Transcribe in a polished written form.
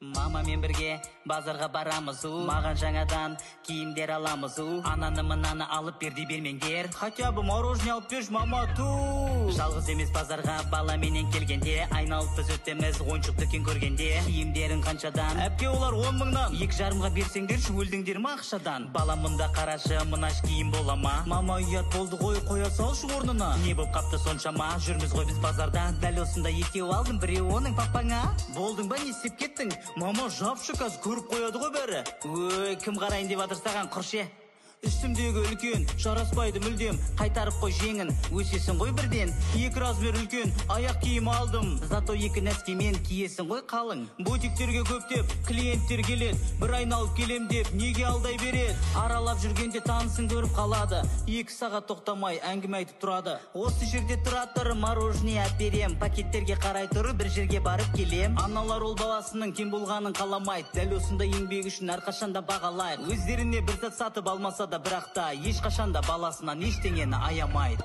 Мамамен бірге базарға барамыз маған жаңадан киімдер аламыз ананы мынаны алып берді бермеңдер, хотя бы мороженое алып берші мама ту. Жалғыз емес базарға баламенен келгенде, айналып біз өтеміз ойыншық дүкен көргенде. Киімдерің қаншадан? Әпке олар 10 мыңнан. 2,5-ға берсеңдерші өлдіңдер ма ақшадан? Балам мұнда қарашы, мынаш киім бола ма? Мама ұят болды ғой, қоя салшы орнына. Не болып қапты соншама? Жүрміз ғой біз базарда. Дәл осында екеу алдым, біреу оның папаңа. Болдың ба, не істеп кеттің? Мама жапшы каз, көріп қояды ғой бәрі. Өй, кім қарайын деп атырсаған құрше? Үстімдегі үлкен, жараспайды мүлдем, қайтарып қой жеңін, өсесің ғой бірден. 2 размер үлкен, аяқ киім алдым, зато 2 нәскемен киесің ғой қалың. Бутиктерге көптеп, клиенттер келет, бір айналып келем деп, неге алдай берет? Аралап жүргенде танысын көріп қалады, 2 сағат тоқтамай әңгіме айтып тұрады. Осы жерде тұра тұр, мороженое әперем, пакеттерге қарай тұр, бір жерге барып келем. Аналар ол баласының кем болғанын қаламайды, дәл осында еңбек үшін әрқашанда бағалайды. Өздеріне бір зат сатып алмаса да бірақта ешқашанда баласынан ештеңені аямайды.